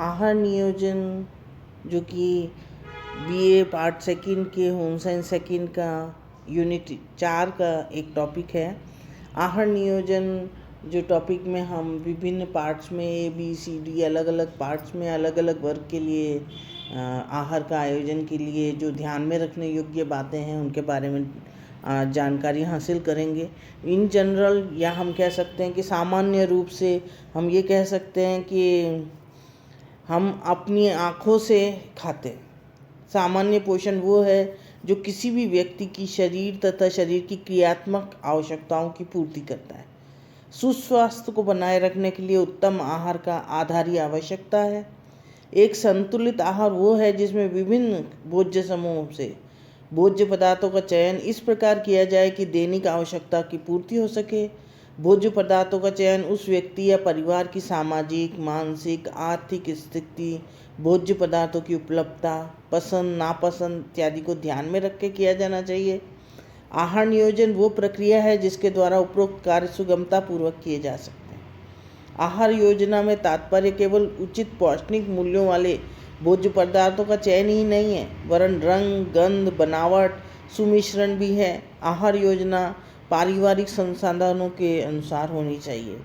आहार नियोजन जो कि बीए पार्ट सेकंड के होम साइंस सेकंड का यूनिट 4 का एक टॉपिक है। आहार नियोजन जो टॉपिक में हम विभिन्न पार्ट्स में ABCD अलग अलग पार्ट्स में अलग अलग वर्ग के लिए आहार का आयोजन के लिए जो ध्यान में रखने योग्य बातें हैं उनके बारे में जानकारी हासिल करेंगे। इन जनरल या हम कह सकते हैं कि सामान्य रूप से हम ये कह सकते हैं कि हम अपनी आँखों से खाते हैं। सामान्य पोषण वो है जो किसी भी व्यक्ति की शरीर तथा शरीर की क्रियात्मक आवश्यकताओं की पूर्ति करता है। सुस्वास्थ्य को बनाए रखने के लिए उत्तम आहार का आधार आवश्यकता है। एक संतुलित आहार वो है जिसमें विभिन्न भोज्य समूहों से भोज्य पदार्थों का चयन इस प्रकार किया जाए कि दैनिक आवश्यकता की पूर्ति हो सके। भोज्य पदार्थों का चयन उस व्यक्ति या परिवार की सामाजिक, मानसिक, आर्थिक स्थिति, भोज्य पदार्थों की उपलब्धता, पसंद नापसंद इत्यादि को ध्यान में रख के किया जाना चाहिए। आहार नियोजन वो प्रक्रिया है जिसके द्वारा उपरोक्त कार्य सुगमता पूर्वक किए जा सकते हैं। आहार योजना में तात्पर्य केवल उचित पौष्टिक मूल्यों वाले भोज्य पदार्थों का चयन ही नहीं है, वरन रंग, गंध, बनावट, सुमिश्रण भी है। आहार योजना पारिवारिक संसाधनों के अनुसार होनी चाहिए।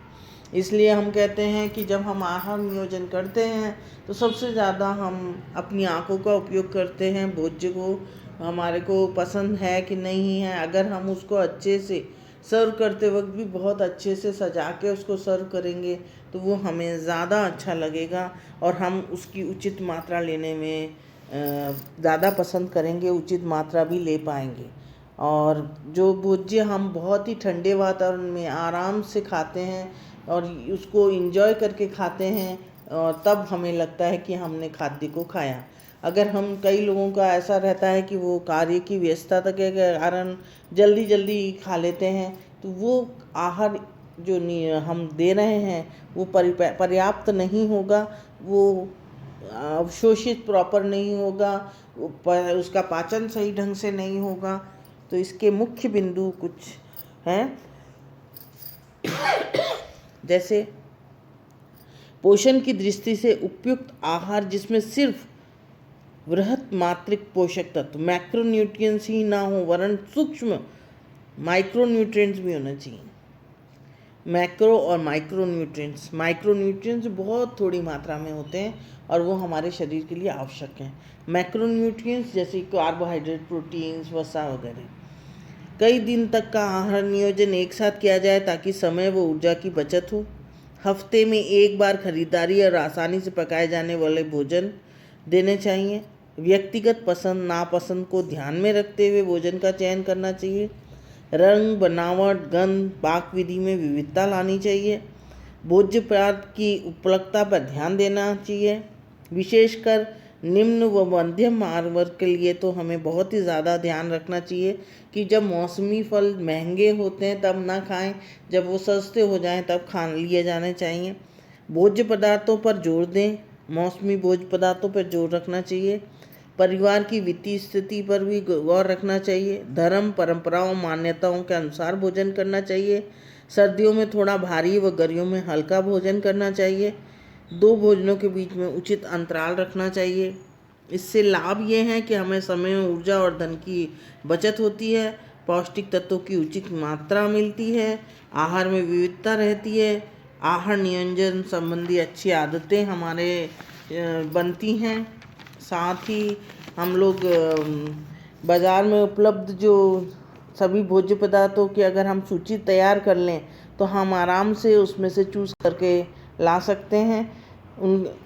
इसलिए हम कहते हैं कि जब हम आहार नियोजन करते हैं तो सबसे ज़्यादा हम अपनी आँखों का उपयोग करते हैं। भोज्य को हमारे को पसंद है कि नहीं है, अगर हम उसको अच्छे से सर्व करते वक्त भी बहुत अच्छे से सजा के उसको सर्व करेंगे तो वो हमें ज़्यादा अच्छा लगेगा और हम उसकी उचित मात्रा लेने में ज़्यादा पसंद करेंगे, उचित मात्रा भी ले पाएंगे। और जो भोज्य हम बहुत ही ठंडे वातावरण में आराम से खाते हैं और उसको एंजॉय करके खाते हैं और तब हमें लगता है कि हमने खाद्य को खाया। अगर हम कई लोगों का ऐसा रहता है कि वो कार्य की व्यस्तता के कारण जल्दी जल्दी खा लेते हैं तो वो आहार जो हम दे रहे हैं वो पर्याप्त नहीं होगा, वो अवशोषित प्रॉपर नहीं होगा, उसका पाचन सही ढंग से नहीं होगा। तो इसके मुख्य बिंदु कुछ हैं जैसे पोषण की दृष्टि से उपयुक्त आहार जिसमें सिर्फ वृहत मात्रिक पोषक तत्व मैक्रोन्यूट्रिएंट्स ही ना हो वरन सूक्ष्म माइक्रोन्यूट्रिएंट्स भी होना चाहिए। मैक्रो और माइक्रोन्यूट्रिएंट्स बहुत थोड़ी मात्रा में होते हैं और वो हमारे शरीर के लिए आवश्यक हैं। मैक्रोन्यूट्रिएंट्स जैसे कार्बोहाइड्रेट, प्रोटीन्स, वसा वगैरह। कई दिन तक का आहार नियोजन एक साथ किया जाए ताकि समय व ऊर्जा की बचत हो। हफ्ते में एक बार खरीदारी और आसानी से पकाए जाने वाले भोजन देने चाहिए। व्यक्तिगत पसंद नापसंद को ध्यान में रखते हुए भोजन का चयन करना चाहिए। रंग, बनावट, गंध, पाक विधि में विविधता लानी चाहिए। भोज्य पदार्थ की उपलब्धता पर ध्यान देना चाहिए। विशेषकर निम्न व मध्यम आहार वर्ग के लिए तो हमें बहुत ही ज़्यादा ध्यान रखना चाहिए कि जब मौसमी फल महंगे होते हैं तब ना खाएं, जब वो सस्ते हो जाएं तब खा लिए जाने चाहिए। भोज्य पदार्थों पर जोर दें, मौसमी भोज्य पदार्थों पर जोर रखना चाहिए। परिवार की वित्तीय स्थिति पर भी गौर रखना चाहिए। धर्म, परंपराओं, मान्यताओं के अनुसार भोजन करना चाहिए। सर्दियों में थोड़ा भारी व गर्मियों में हल्का भोजन करना चाहिए। 2 भोजनों के बीच में उचित अंतराल रखना चाहिए। इससे लाभ ये है कि हमें समय, ऊर्जा और धन की बचत होती है। पौष्टिक तत्वों की उचित मात्रा मिलती है। आहार में विविधता रहती है। आहार नियोजन संबंधी अच्छी आदतें हमारे बनती हैं। साथ ही हम लोग बाज़ार में उपलब्ध जो सभी भोज्य पदार्थों की अगर हम सूची तैयार कर लें तो हम आराम से उसमें से चूज़ करके ला सकते हैं।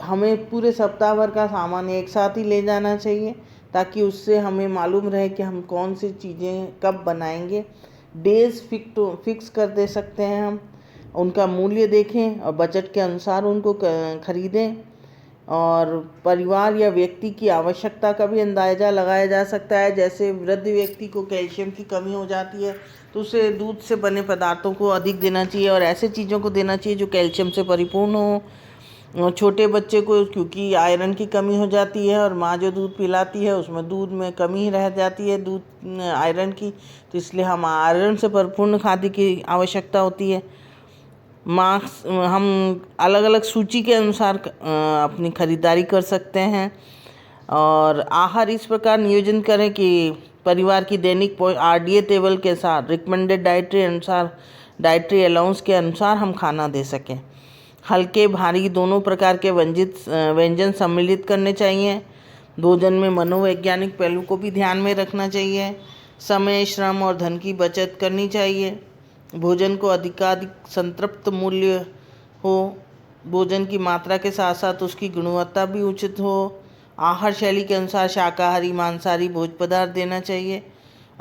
हमें पूरे सप्ताह भर का सामान एक साथ ही ले जाना चाहिए ताकि उससे हमें मालूम रहे कि हम कौन सी चीज़ें कब बनाएंगे। डेज फिक्स कर दे सकते हैं हम, उनका मूल्य देखें और बजट के अनुसार उनको खरीदें। और परिवार या व्यक्ति की आवश्यकता का भी अंदाज़ा लगाया जा सकता है। जैसे वृद्ध व्यक्ति को कैल्शियम की कमी हो जाती है तो उसे दूध से बने पदार्थों को अधिक देना चाहिए और ऐसे चीज़ों को देना चाहिए जो कैल्शियम से परिपूर्ण हो। छोटे बच्चे को क्योंकि आयरन की कमी हो जाती है और माँ जो दूध पिलाती है उसमें दूध में कमी रह जाती है दूध आयरन की, तो इसलिए हम आयरन से परिपूर्ण खाद्य की आवश्यकता होती है। मार्क्स हम अलग अलग सूची के अनुसार अपनी खरीदारी कर सकते हैं। और आहार इस प्रकार नियोजन करें कि परिवार की दैनिक आरडीए टेबल के साथ रिकमेंडेड डाइटरी अलाउंस के अनुसार हम खाना दे सकें। हल्के भारी दोनों प्रकार के व्यंजन सम्मिलित करने चाहिए। भोजन में मनोवैज्ञानिक पहलू को भी ध्यान में रखना चाहिए। समय, श्रम और धन की बचत करनी चाहिए। भोजन को अधिकाधिक संतृप्त मूल्य हो। भोजन की मात्रा के साथ साथ उसकी गुणवत्ता भी उचित हो। आहार शैली के अनुसार शाकाहारी, मांसाहारी भोज्य पदार्थ देना चाहिए।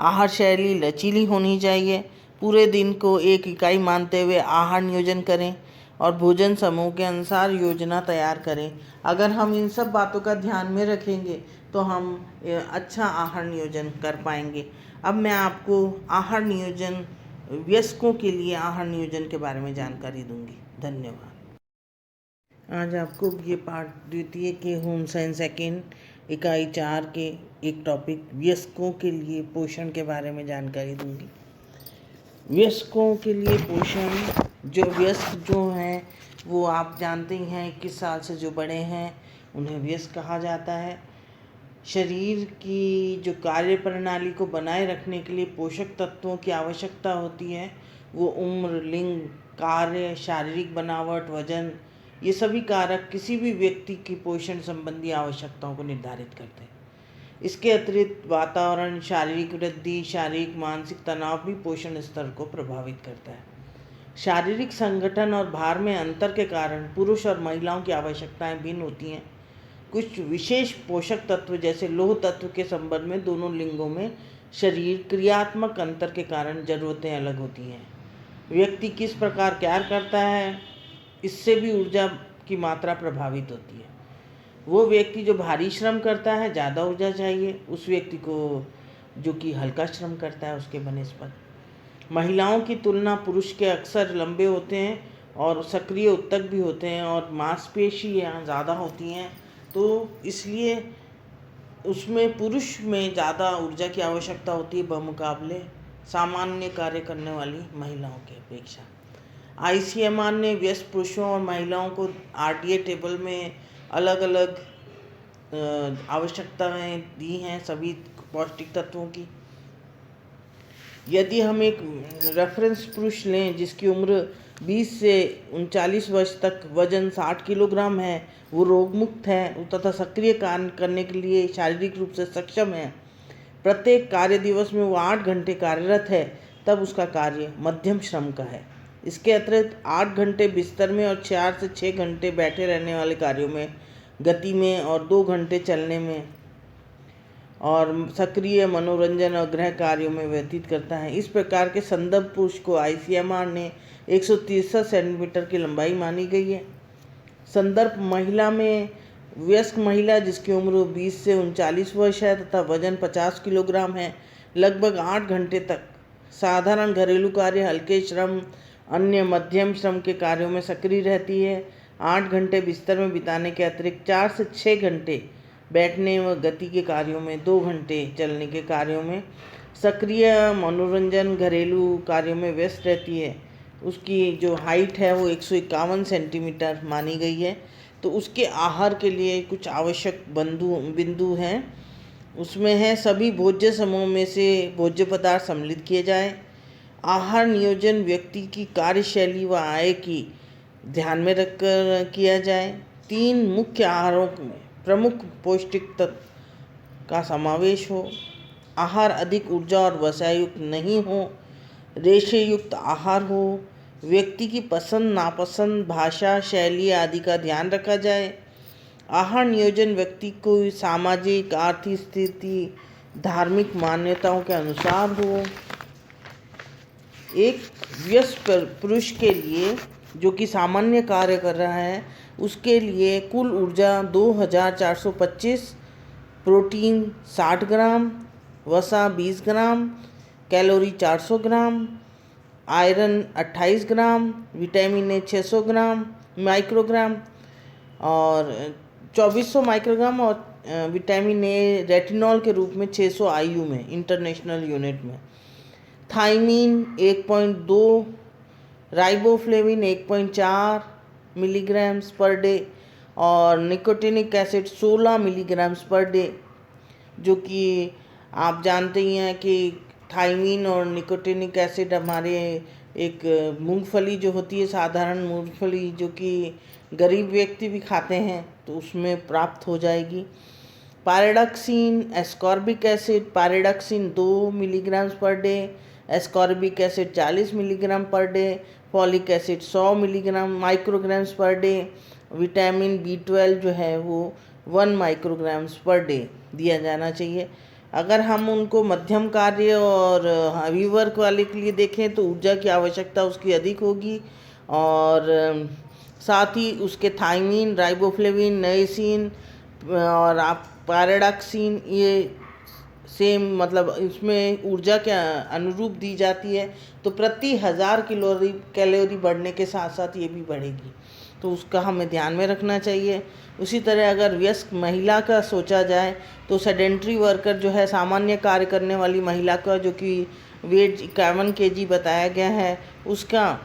आहार शैली लचीली होनी चाहिए। पूरे दिन को एक इकाई मानते हुए आहार नियोजन करें और भोजन समूह के अनुसार योजना तैयार करें। अगर हम इन सब बातों का ध्यान में रखेंगे तो हम अच्छा आहार नियोजन कर पाएंगे। अब मैं आपको आहार नियोजन, वयस्कों के लिए आहार नियोजन के बारे में जानकारी दूंगी। धन्यवाद। आज आपको ये पाठ द्वितीय के होम साइंस सेकेंड इकाई 4 के एक टॉपिक वयस्कों के लिए पोषण के बारे में जानकारी दूंगी। वयस्कों के लिए पोषण, जो वयस्क जो हैं वो आप जानते ही हैं 21 साल से जो बड़े हैं उन्हें वयस्क कहा जाता है। शरीर की जो कार्य प्रणाली को बनाए रखने के लिए पोषक तत्वों की आवश्यकता होती है, वो उम्र, लिंग, कार्य, शारीरिक बनावट, वजन, ये सभी कारक किसी भी व्यक्ति की पोषण संबंधी आवश्यकताओं को निर्धारित करते हैं। इसके अतिरिक्त वातावरण, शारीरिक वृद्धि, शारीरिक मानसिक तनाव भी पोषण स्तर को प्रभावित करता है। शारीरिक संगठन और भार में अंतर के कारण पुरुष और महिलाओं की आवश्यकताएं भिन्न होती हैं। कुछ विशेष पोषक तत्व जैसे लौह तत्व के संबंध में दोनों लिंगों में शरीर क्रियात्मक अंतर के कारण जरूरतें अलग होती हैं। व्यक्ति किस प्रकार कार्य करता है, इससे भी ऊर्जा की मात्रा प्रभावित होती है। वो व्यक्ति जो भारी श्रम करता है ज़्यादा ऊर्जा चाहिए उस व्यक्ति को जो कि हल्का श्रम करता है उसके बनिस्पत। महिलाओं की तुलना पुरुष के अक्सर लंबे होते हैं और सक्रिय उत्तक भी होते हैं और मांसपेशियाँ ज़्यादा होती हैं, तो इसलिए उसमें पुरुष में ज़्यादा ऊर्जा की आवश्यकता होती है बमुकाबले सामान्य कार्य करने वाली महिलाओं की अपेक्षा। आईसीएमआर ने व्यस्त पुरुषों और महिलाओं को आरडीए टेबल में अलग अलग आवश्यकताएं दी हैं सभी पौष्टिक तत्वों की। यदि हम एक रेफरेंस पुरुष लें जिसकी उम्र 20 से 39 वर्ष तक, वजन 60 किलोग्राम है, वो रोगमुक्त है तथा सक्रिय कार्य करने के लिए शारीरिक रूप से सक्षम है, प्रत्येक कार्य दिवस में वो 8 घंटे कार्यरत है, तब उसका कार्य मध्यम श्रम का है। इसके अतिरिक्त 8 घंटे बिस्तर में और 4 से 6 घंटे बैठे रहने वाले कार्यों में, गति में और 2 घंटे चलने में और सक्रिय मनोरंजन और गृह कार्यों में व्यतीत करता है। इस प्रकार के संदर्भ पुरुष को आईसीएमआर ने 163 सेंटीमीटर की लंबाई मानी गई है। संदर्भ महिला में वयस्क महिला जिसकी उम्र 20 से 39 वर्ष है तथा वजन 50 किलोग्राम है, लगभग 8 घंटे तक साधारण घरेलू कार्य, हल्के श्रम, अन्य मध्यम श्रम के कार्यों में सक्रिय रहती है। 8 घंटे बिस्तर में बिताने के अतिरिक्त 4 से 6 घंटे बैठने व गति के कार्यों में, 2 घंटे चलने के कार्यों में, सक्रिय मनोरंजन घरेलू कार्यों में व्यस्त रहती है। उसकी जो हाइट है वो 151 सेंटीमीटर मानी गई है। तो उसके आहार के लिए कुछ आवश्यक बिंदु हैं। उसमें है सभी भोज्य समूह में से भोज्य पदार्थ सम्मिलित किए जाएं। आहार नियोजन व्यक्ति की कार्यशैली व आय की ध्यान में रखकर किया जाए। 3 मुख्य आहारों में प्रमुख पौष्टिक तत्व का समावेश हो। आहार अधिक ऊर्जा और वसायुक्त नहीं हो। रेशेयुक्त आहार हो। व्यक्ति की पसंद नापसंद, भाषा, शैली आदि का ध्यान रखा जाए। आहार नियोजन व्यक्ति को सामाजिक, आर्थिक स्थिति, धार्मिक मान्यताओं के अनुसार हो। एक वयस्क पुरुष के लिए जो कि सामान्य कार्य कर रहा है उसके लिए कुल ऊर्जा 2425, प्रोटीन 60 ग्राम, वसा 20 gram, calorie 400 gram, iron 28 gram, vitamin A 600 gram microgram और 2400 माइक्रोग्राम और विटामिन ए रेटिनॉल के रूप में 600 IU में, इंटरनेशनल यूनिट में। Thiamine 1.2 riboflavin 1.4 milligrams per day और nicotinic acid 16 milligrams per day, जो कि आप जानते ही हैं कि थाइमीन और निकोटिनिक एसिड हमारे एक मूंगफली जो होती है, साधारण मूंगफली जो कि गरीब व्यक्ति भी खाते हैं, तो उसमें प्राप्त हो जाएगी। Pyridoxine, ascorbic acid, pyridoxine 2 milligrams per day, ascorbic acid 40 milligram per day, folic acid 100 milligram micrograms पर डे, विटामिन B12 जो है वो 1 माइक्रोग्राम्स पर डे दिया जाना चाहिए। अगर हम उनको मध्यम कार्य और हेवी वर्क वाले के लिए देखें तो ऊर्जा की आवश्यकता उसकी अधिक होगी, और साथ ही उसके थाइमीन, राइबोफ्लेविन, नाइसिन और आप पायरिडॉक्सिन ये सेम मतलब इसमें ऊर्जा के अनुरूप दी जाती है, तो प्रति 1000 कैलोरी बढ़ने के साथ साथ ये भी बढ़ेगी, तो उसका हमें ध्यान में रखना चाहिए। उसी तरह अगर वयस्क महिला का सोचा जाए तो सेडेंट्री वर्कर जो है, सामान्य कार्य करने वाली महिला का जो कि वेट 51 kg बताया गया है, उसका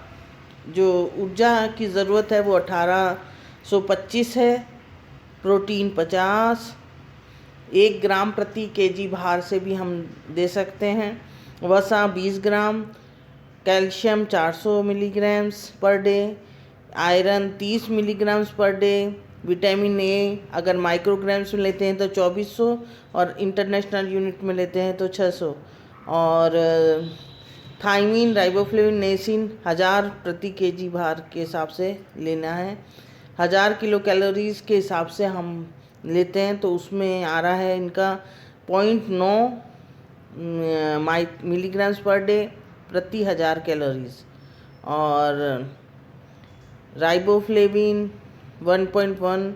जो ऊर्जा की ज़रूरत है वो 1825 है। प्रोटीन 50, 1 ग्राम प्रति केजी भार से भी हम दे सकते हैं। वसा 20 ग्राम, calcium 400 milligrams per day, iron 30 milligrams per day, vitamin A अगर माइक्रोग्राम्स में लेते हैं तो 2400 और इंटरनेशनल यूनिट में लेते हैं तो 600, और थाइमीन, राइबोफ्लेविन, नाइसिन 1000 प्रति केजी भार के हिसाब से लेना है। 1000 किलो कैलोरीज के हिसाब से हम लेते हैं तो उसमें आ रहा है इनका 0.9 मिलीग्राम्स पर डे प्रति 1000 कैलोरीज, और राइबोफ्लेविन 1.1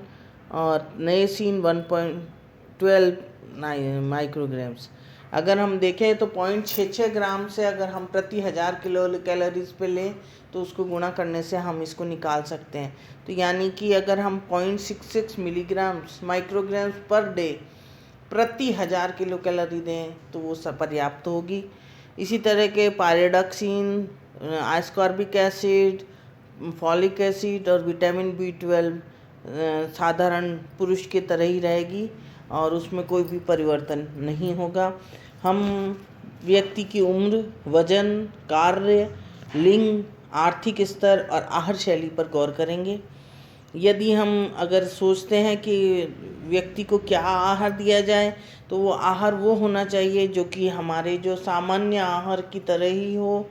और नाइसिन 1.12 माइक्रोग्राम्स। अगर हम देखें तो 0.66 ग्राम से अगर हम प्रति 1000 किलो कैलोरीज पे लें तो उसको गुणा करने से हम इसको निकाल सकते हैं। तो यानी कि अगर हम 0.66 मिलीग्राम्स माइक्रोग्राम्स पर डे प्रति 1000 किलो कैलोरी दें तो वो सब पर्याप्त होगी। इसी तरह के pyridoxine, ascorbic acid, folic acid और विटामिन B12 साधारण पुरुष की तरह ही रहेगी और उसमें कोई भी परिवर्तन नहीं होगा। हम व्यक्ति की उम्र, वजन, कार्य, लिंग, आर्थिक स्तर और आहार शैली पर गौर करेंगे। यदि हम अगर सोचते हैं कि व्यक्ति को क्या आहार दिया जाए तो वो आहार वो होना चाहिए जो कि हमारे जो सामान्य आहार की तरह ही हो,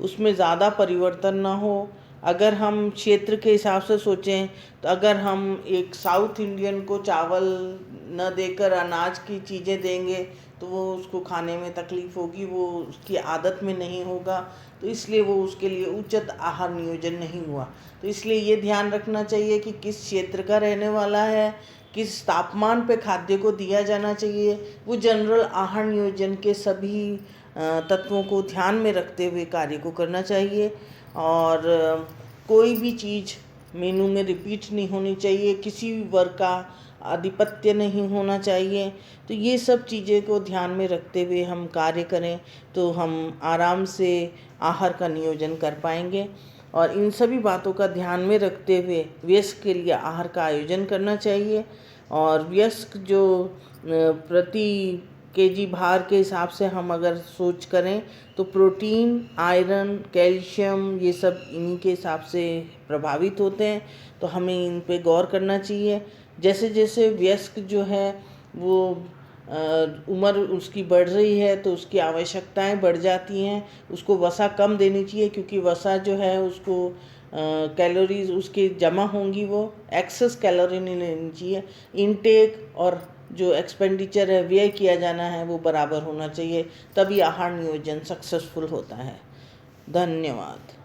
उसमें ज़्यादा परिवर्तन ना हो। अगर हम क्षेत्र के हिसाब से सोचें तो अगर हम एक साउथ इंडियन को चावल न देकर अनाज की चीज़ें देंगे तो वो उसको खाने में तकलीफ़ होगी, वो उसकी आदत में नहीं होगा, तो इसलिए वो उसके लिए उचित आहार नियोजन नहीं हुआ। तो इसलिए ये ध्यान रखना चाहिए कि किस क्षेत्र का रहने वाला है, किस तापमान पे खाद्य को दिया जाना चाहिए, वो जनरल आहार नियोजन के सभी तत्वों को ध्यान में रखते हुए कार्य को करना चाहिए। और कोई भी चीज़ मेनू में रिपीट नहीं होनी चाहिए, किसी भी वर्ग का आधिपत्य नहीं होना चाहिए। तो ये सब चीज़ें को ध्यान में रखते हुए हम कार्य करें तो हम आराम से आहार का नियोजन कर पाएंगे। और इन सभी बातों का ध्यान में रखते हुए वयस्क के लिए आहार का आयोजन करना चाहिए। और वयस्क जो प्रति केजी भार के हिसाब से हम अगर सोच करें तो प्रोटीन, आयरन, कैल्शियम ये सब इन्हीं के हिसाब से प्रभावित होते हैं, तो हमें इन पे गौर करना चाहिए। जैसे जैसे वयस्क जो है वो उम्र उसकी बढ़ रही है तो उसकी आवश्यकताएं बढ़ जाती हैं, उसको वसा कम देनी चाहिए क्योंकि वसा जो है उसको कैलोरीज उसकी जमा होंगी, वो एक्सेस कैलोरी नहीं लेनी चाहिए। इनटेक और जो एक्सपेंडिचर है व्यय किया जाना है वो बराबर होना चाहिए, तभी आहार नियोजन सक्सेसफुल होता है। धन्यवाद।